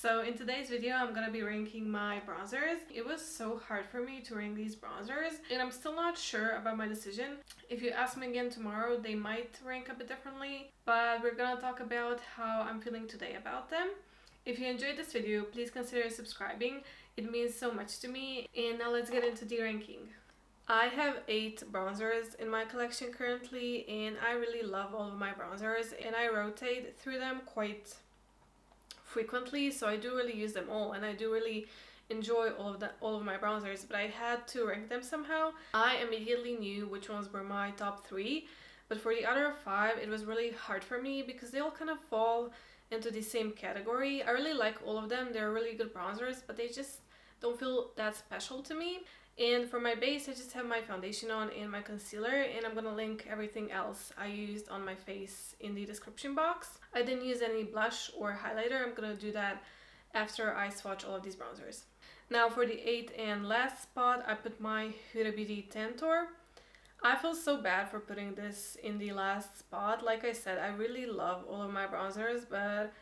So in today's video I'm gonna be ranking my bronzers. It was so hard for me to rank these bronzers and I'm still not sure about my decision. If you ask me again tomorrow, they might rank a bit differently, but we're gonna talk about how I'm feeling today about them. If you enjoyed this video, please consider subscribing. It means so much to me. And now let's get into the ranking. I have 8 bronzers in my collection currently and I really love all of my bronzers and I rotate through them quite frequently, so I do really use them all and I do really enjoy all of my bronzers, but I had to rank them somehow. I immediately knew which ones were my top 3, but for the other 5 it was really hard for me because they all kind of fall into the same category. I really like all of them, they're really good bronzers, but they just don't feel that special to me. And for my base, I just have my foundation on and my concealer, and I'm gonna link everything else I used on my face in the description box. I didn't use any blush or highlighter. I'm gonna do that after I swatch all of these bronzers. Now for the 8th and last spot, I put my Huda Beauty Tantour. I feel so bad for putting this in the last spot. Like I said, I really love all of my bronzers, but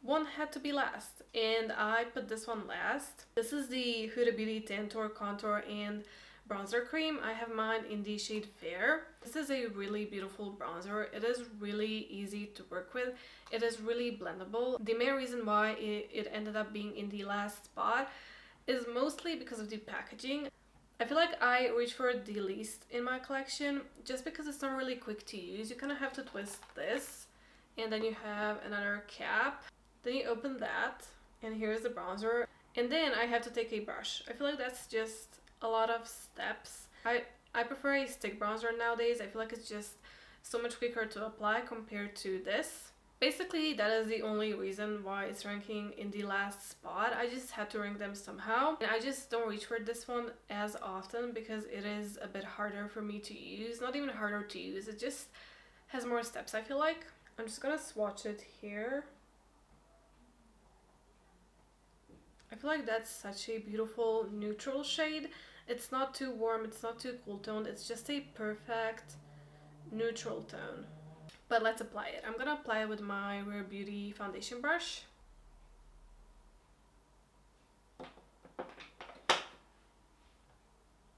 one had to be last and I put this one last. This is the Huda Beauty Tantour Contour and Bronzer Cream. I have mine in the shade Fair. This is a really beautiful bronzer. It is really easy to work with. It is really blendable. The main reason why it ended up being in the last spot is mostly because of the packaging. I feel like I reach for the least in my collection just because it's not really quick to use. You kind of have to twist this and then you have another cap. Then you open that and here's the bronzer, and then I have to take a brush. I feel like that's just a lot of steps. I prefer a stick bronzer nowadays. I feel like it's just so much quicker to apply compared to this. Basically that is the only reason why it's ranking in the last spot. I just had to rank them somehow, and I just don't reach for this one as often because it is a bit harder for me to use. Not even harder to use, it just has more steps, I feel like. I'm just gonna swatch it here. I feel like that's such a beautiful neutral shade. It's not too warm, it's not too cool toned, it's just a perfect neutral tone. But let's apply it. I'm gonna apply it with my Rare Beauty foundation brush.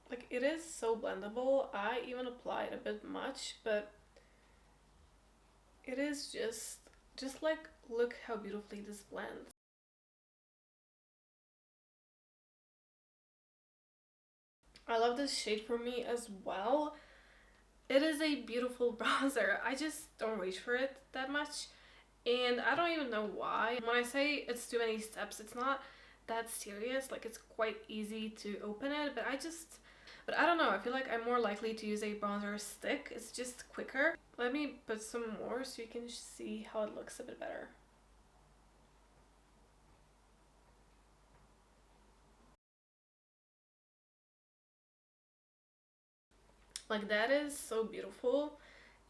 Like, it is so blendable. I even applied a bit much, but it is just like, look how beautifully this blends. I love this shade for me as well. It is a beautiful bronzer. I just don't reach for it that much and I don't even know why. When I say it's too many steps, it's not that serious. Like, it's quite easy to open it, but I don't know. I feel like I'm more likely to use a bronzer stick. It's just quicker. Let me put some more so you can see how it looks a bit better. Like, that is so beautiful,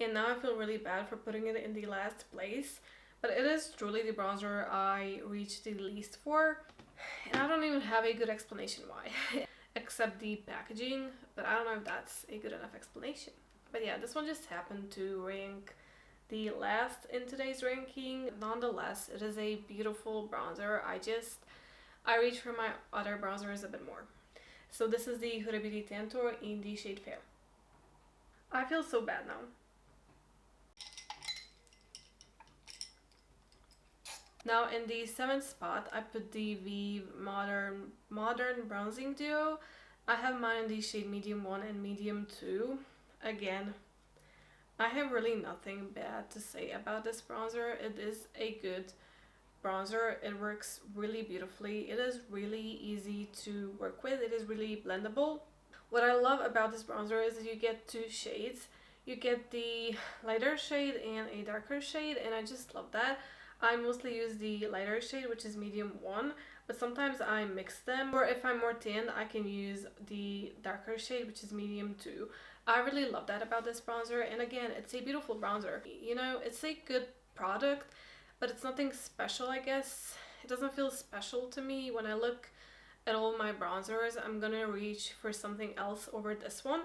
and now I feel really bad for putting it in the last place, but it is truly the bronzer I reached the least for, and I don't even have a good explanation why except the packaging, but I don't know if that's a good enough explanation. But yeah, this one just happened to rank the last in today's ranking. Nonetheless, it is a beautiful bronzer. I reach for my other bronzers a bit more. So this is the Huda Beauty Tantour in the shade Fair. I feel so bad now. Now in the 7th spot, I put the VIEVE Modern Bronzing Duo. I have mine in the shade Medium 1 and Medium 2. Again, I have really nothing bad to say about this bronzer. It is a good bronzer. It works really beautifully. It is really easy to work with. It is really blendable. What I love about this bronzer is that you get 2 shades. You get the lighter shade and a darker shade, and I just love that. I mostly use the lighter shade, which is medium 1, but sometimes I mix them. Or if I'm more tan, I can use the darker shade, which is medium 2. I really love that about this bronzer, and again, it's a beautiful bronzer. You know, it's a good product, but it's nothing special, I guess. It doesn't feel special to me. When I look at all my bronzers, I'm gonna reach for something else over this one.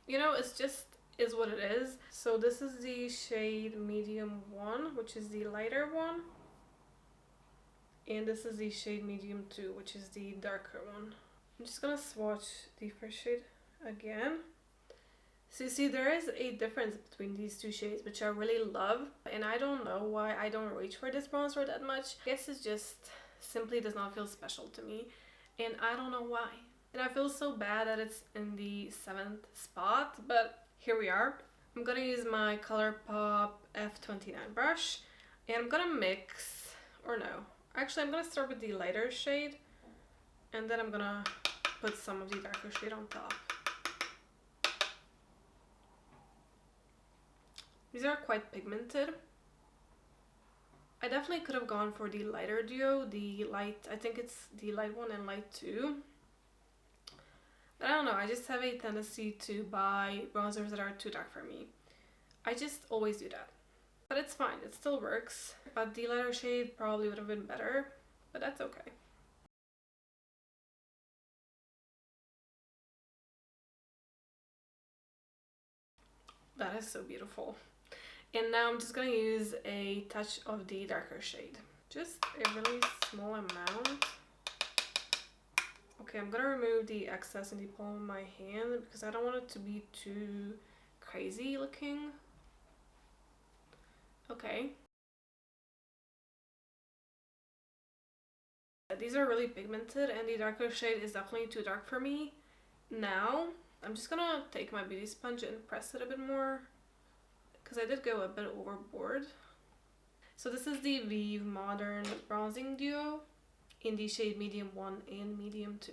You know, it's just is what it is. So this is the shade Medium 1, which is the lighter one, And this is the shade medium 2, which is the darker one. I'm just gonna swatch the first shade again. So you see, there is a difference between these two shades, which I really love, and I don't know why I don't reach for this bronzer that much. I guess it just simply does not feel special to me, and I don't know why. And I feel so bad that it's in the 7th spot, but here we are. I'm gonna use my ColourPop F29 brush, and I'm gonna mix, or no, actually I'm gonna start with the lighter shade, and then I'm gonna put some of the darker shade on top. These are quite pigmented. I definitely could have gone for the lighter duo, the light, I think it's the light 1 and light 2. But I don't know, I just have a tendency to buy bronzers that are too dark for me. I just always do that. But it's fine, it still works. But the lighter shade probably would have been better, but that's okay. That is so beautiful. And now I'm just gonna use a touch of the darker shade. Just a really small amount. Okay, I'm gonna remove the excess in the palm of my hand because I don't want it to be too crazy looking. Okay. These are really pigmented and the darker shade is definitely too dark for me. Now, I'm just gonna take my beauty sponge and press it a bit more, because I did go a bit overboard. So this is the VIEVE Modern Bronzing Duo in the shade medium 1 and medium 2.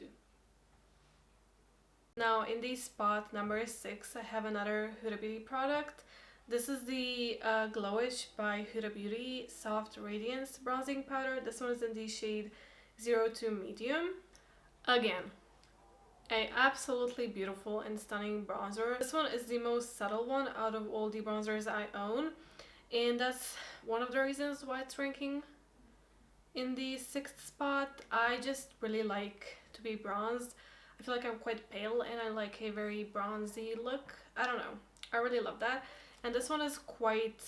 Now in the spot number 6, I have another Huda Beauty product. This is the Glowish by Huda Beauty Soft Radiance Bronzing Powder. This one is in the shade 02 Medium. Again, a absolutely beautiful and stunning bronzer. This one is the most subtle one out of all the bronzers I own, and that's one of the reasons why it's ranking in the 6th spot. I just really like to be bronzed. I feel like I'm quite pale and I like a very bronzy look. I don't know, I really love that. And this one is quite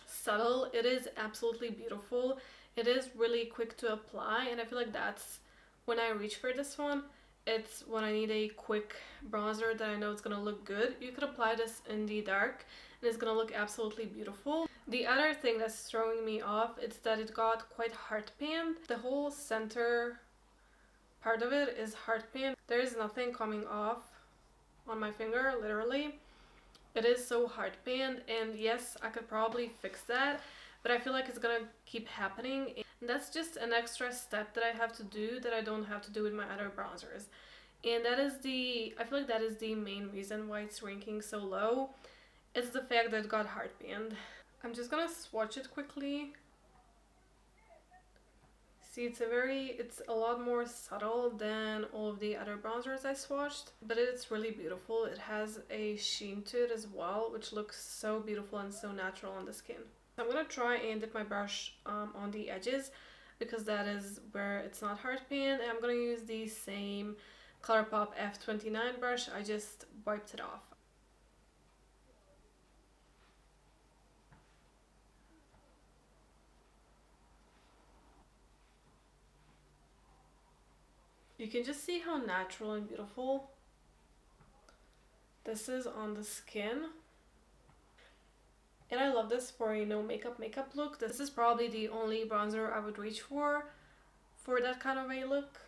subtle. It is absolutely beautiful. It is really quick to apply, and I feel like that's when I reach for this one. It's when I need a quick bronzer that I know it's gonna look good. You could apply this in the dark and it's gonna look absolutely beautiful. The other thing that's throwing me off is that it got quite hard panned. The whole center part of it is hard panned. There is nothing coming off on my finger, literally. It is so hard panned, and yes, I could probably fix that, but I feel like it's gonna keep happening. And that's just an extra step that I have to do that I don't have to do with my other bronzers. And that is I feel like that is the main reason why it's ranking so low. It's the fact that it got hard panned. I'm just gonna swatch it quickly. See, it's a lot more subtle than all of the other bronzers I swatched, but it's really beautiful. It has a sheen to it as well, which looks so beautiful and so natural on the skin. I'm gonna try and dip my brush on the edges because that is where it's not hard panned, and I'm gonna use the same ColourPop F29 brush. I just wiped it off. You can just see how natural and beautiful this is on the skin. And I love this for a no makeup look. This is probably the only bronzer I would reach for that kind of a look.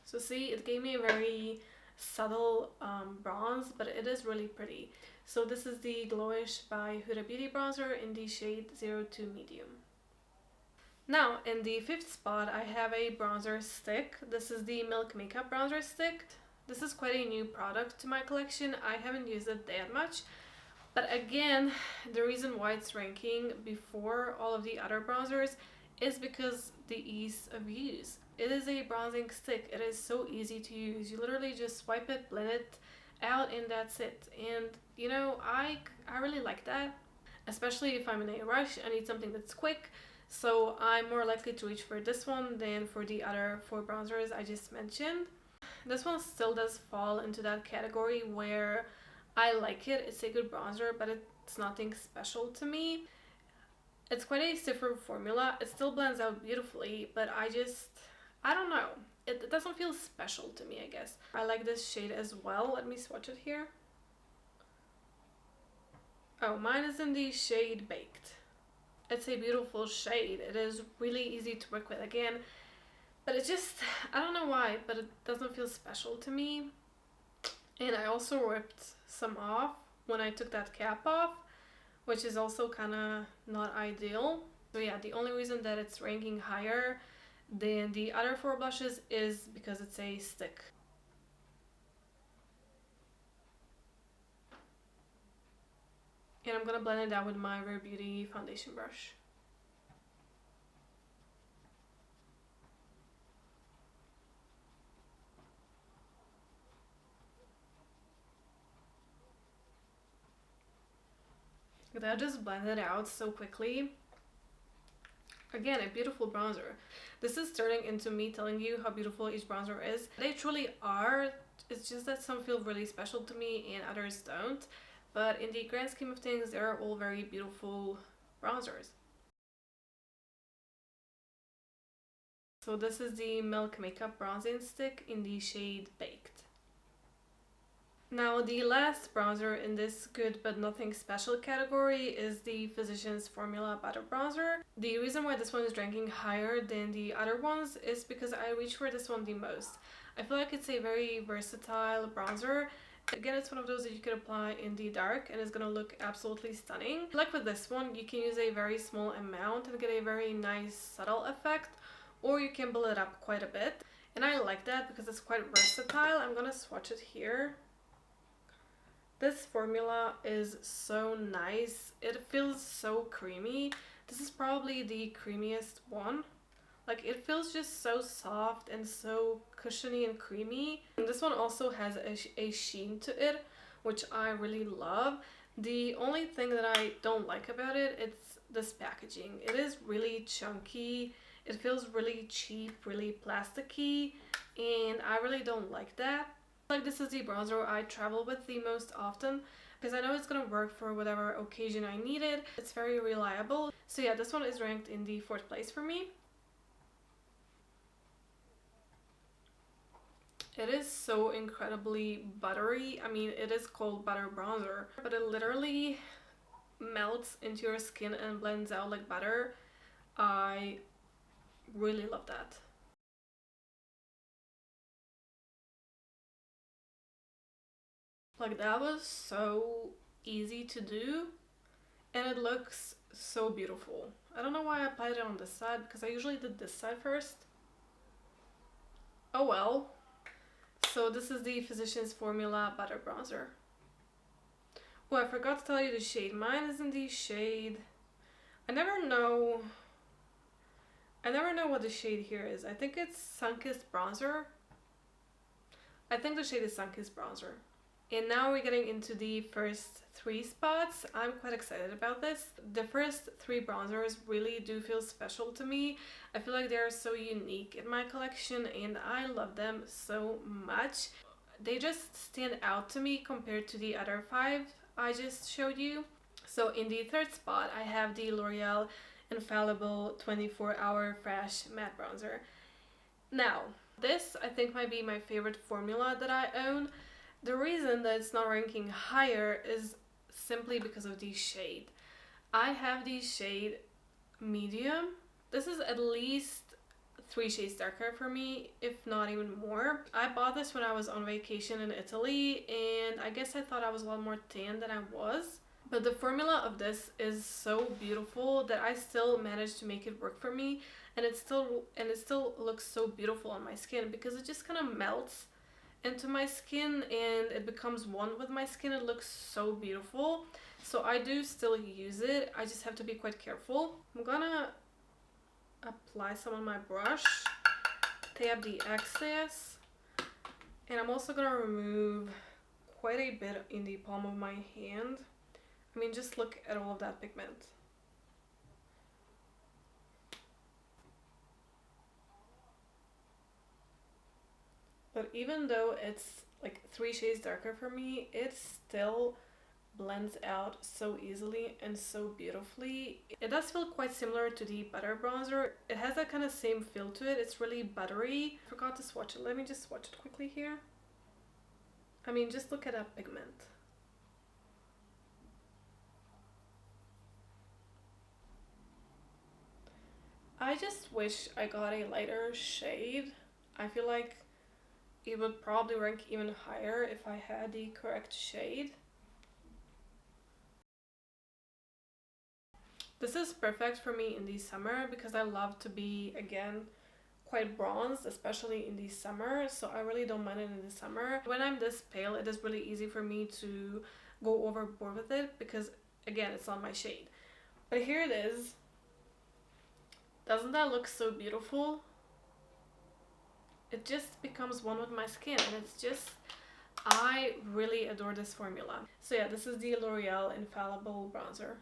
So see, it gave me a very subtle bronze, but it is really pretty. So this is the Glowish by Huda Beauty bronzer in the shade 02 Medium. Now in the 5th spot, I have a bronzer stick. This is the Milk Makeup bronzer stick. This is quite a new product to my collection. I haven't used it that much, but again, the reason why it's ranking before all of the other bronzers is because the ease of use. It is a bronzing stick. It is so easy to use. You literally just swipe it, blend it out, and that's it. And you know, I really like that, especially if I'm in a rush. I need something that's quick, so I'm more likely to reach for this one than for the other 4 bronzers I just mentioned. This one still does fall into that category where I like it. It's a good bronzer, but it's nothing special to me. It's quite a stiffer formula. It still blends out beautifully, but I don't know. It doesn't feel special to me, I guess. I like this shade as well. Let me swatch it here. Oh, mine is in the shade Baked. It's a beautiful shade. It is really easy to work with again, but it just, I don't know why, but it doesn't feel special to me. And I also ripped some off when I took that cap off, which is also kind of not ideal. So yeah, the only reason that it's ranking higher than the other 4 blushes is because it's a stick. And I'm gonna blend it out with my Rare Beauty foundation brush. That just blended out so quickly. Again, a beautiful bronzer. This is turning into me telling you how beautiful each bronzer is. They truly are. It's just that some feel really special to me and others don't. But in the grand scheme of things, they're all very beautiful bronzers. So this is the Milk Makeup Bronzing Stick in the shade Baked. Now the last bronzer in this good but nothing special category is the Physicians Formula Butter Bronzer. The reason why this one is ranking higher than the other ones is because I reach for this one the most. I feel like it's a very versatile bronzer. Again, it's one of those that you could apply in the dark and it's gonna look absolutely stunning. Like with this one, you can use a very small amount and get a very nice subtle effect, or you can build it up quite a bit. And I like that because it's quite versatile. I'm gonna swatch it here. This formula is so nice. It feels so creamy. This is probably the creamiest one. Like, it feels just so soft and so cushiony and creamy. And this one also has a sheen to it, which I really love. The only thing that I don't like about it, it's this packaging. It is really chunky. It feels really cheap, really plasticky, and I really don't like that. Like, this is the bronzer I travel with the most often because I know it's gonna work for whatever occasion I need it. It's very reliable. So yeah, this one is ranked in the 4th place for me. It is so incredibly buttery. I mean, it is called butter bronzer, but it literally melts into your skin and blends out like butter. I really love that. Like, that was so easy to do and it looks so beautiful. I don't know why I applied it on this side because I usually did this side first. Oh well. So this is the Physicians Formula Butter Bronzer. Oh, I forgot to tell you the shade. Mine is in the shade... I never know what the shade here is. I think it's Sunkissed Bronzer. I think the shade is Sunkissed Bronzer. And now we're getting into the first 3 spots. I'm quite excited about this. The first 3 bronzers really do feel special to me. I feel like they're so unique in my collection and I love them so much. They just stand out to me compared to the other 5 I just showed you. So in the 3rd spot, I have the L'Oreal Infaillible 24-Hour Fresh Matte Bronzer. Now, this I think might be my favorite formula that I own. The reason that it's not ranking higher is simply because of the shade. I have the shade Medium. This is at least 3 shades darker for me, if not even more. I bought this when I was on vacation in Italy and I guess I thought I was a lot more tan than I was. But the formula of this is so beautiful that I still managed to make it work for me, and it still looks so beautiful on my skin because it just kind of melts into my skin and it becomes one with my skin. It looks so beautiful. So I do still use it. I just have to be quite careful. I'm gonna apply some on my brush, tap the excess, and I'm also gonna remove quite a bit in the palm of my hand. I mean, just look at all of that pigment. But even though it's like 3 shades darker for me, it still blends out so easily and so beautifully. It does feel quite similar to the Butter bronzer. It has that kind of same feel to it. It's really buttery. I forgot to swatch it. Let me just swatch it quickly here. I mean, just look at that pigment. I just wish I got a lighter shade. I feel like it would probably rank even higher if I had the correct shade. This is perfect for me in the summer because I love to be, again, quite bronzed, especially in the summer, so I really don't mind it in the summer. When I'm this pale, it is really easy for me to go overboard with it because, again, it's not my shade. But here it is. Doesn't that look so beautiful? It just becomes one with my skin, and it's just, I really adore this formula. So yeah, this is the L'Oreal Infallible bronzer.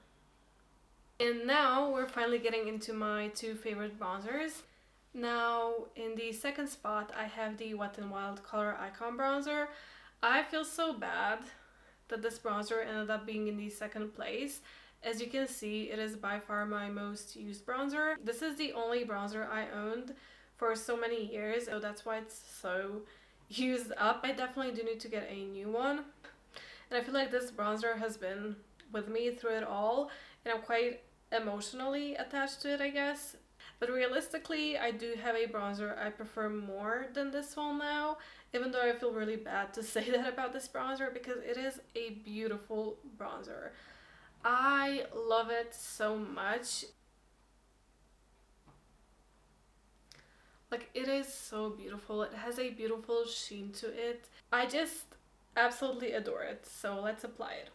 And now we're finally getting into my two favorite bronzers. Now in the second spot I have the Wet n Wild Color Icon bronzer. I feel so bad that this bronzer ended up being in the second place. As you can see, it is by far my most used bronzer. This is the only bronzer I owned for so many years, so that's why it's so used up. I definitely do need to get a new one. And I feel like this bronzer has been with me through it all, and I'm quite emotionally attached to it, I guess. But realistically, I do have a bronzer I prefer more than this one now, even though I feel really bad to say that about this bronzer because it is a beautiful bronzer. I love it so much. Like, it is so beautiful. It has a beautiful sheen to it. I just absolutely adore it. So let's apply it.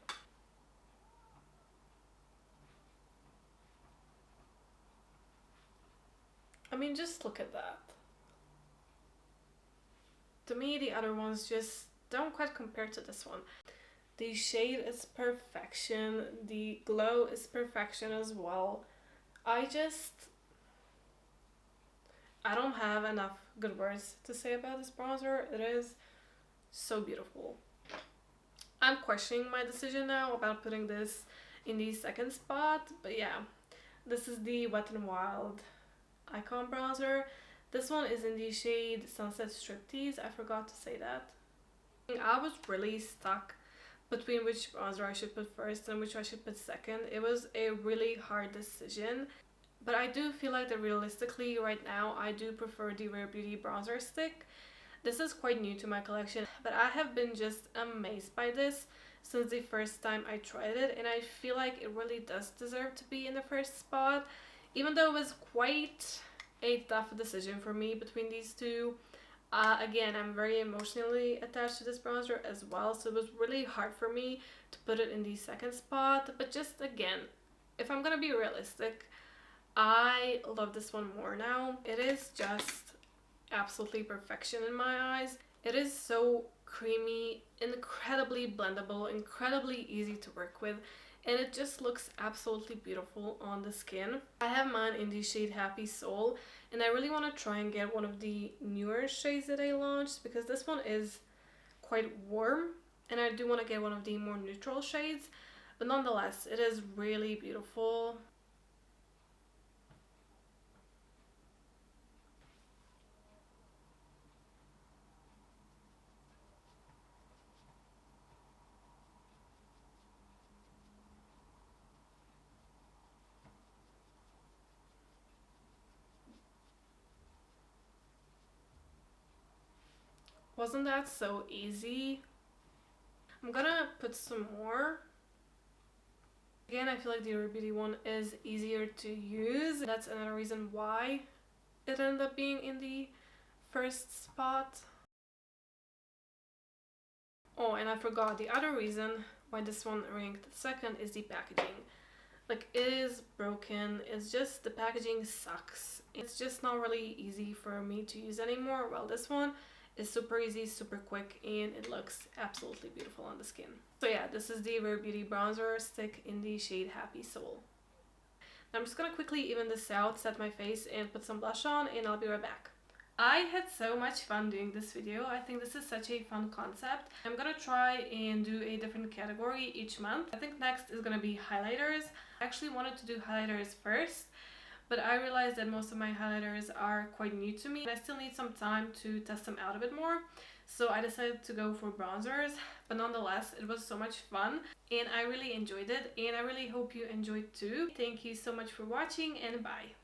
I mean, just look at that. To me, the other ones just don't quite compare to this one. The shade is perfection. The glow is perfection as well. I don't have enough good words to say about this bronzer. It is so beautiful. I'm questioning my decision now about putting this in the second spot, but yeah, this is the Wet n Wild Icon bronzer. This one is in the shade Sunset Striptease. I forgot to say that. I was really stuck between which bronzer I should put first and which I should put second. It was a really hard decision, but I do feel like that realistically right now I do prefer the Rare Beauty bronzer stick. This is quite new to my collection, but I have been just amazed by this since the first time I tried it, and I feel like it really does deserve to be in the first spot, even though it was quite a tough decision for me between these two. Again, I'm very emotionally attached to this bronzer as well, so it was really hard for me to put it in the second spot. But just again, if I'm gonna be realistic, I love this one more now. It is just absolutely perfection in my eyes. It is so creamy, incredibly blendable, incredibly easy to work with, and it just looks absolutely beautiful on the skin. I have mine in the shade Happy Soul, and I really want to try and get one of the newer shades that I launched because this one is quite warm, and I do want to get one of the more neutral shades, but nonetheless, it is really beautiful. Wasn't that so easy? I'm gonna put some more. Again, I feel like the Rare Beauty one is easier to use. That's another reason why it ended up being in the first spot. Oh, and I forgot, the other reason why this one ranked second is the packaging. Like, it is broken. It's just, the packaging sucks. It's just not really easy for me to use anymore. Well, this one is super easy, super quick, and it looks absolutely beautiful on the skin. So yeah, this is the Rare Beauty bronzer stick in the shade Happy Soul. Now I'm just gonna quickly even this out, set my face, and put some blush on, and I'll be right back. I had so much fun doing this video. I think this is such a fun concept. I'm gonna try and do a different category each month. I think next is gonna be highlighters. I actually wanted to do highlighters first, but I realized that most of my highlighters are quite new to me and I still need some time to test them out a bit more. So I decided to go for bronzers, but nonetheless it was so much fun and I really enjoyed it, and I really hope you enjoyed too. Thank you so much for watching, and bye!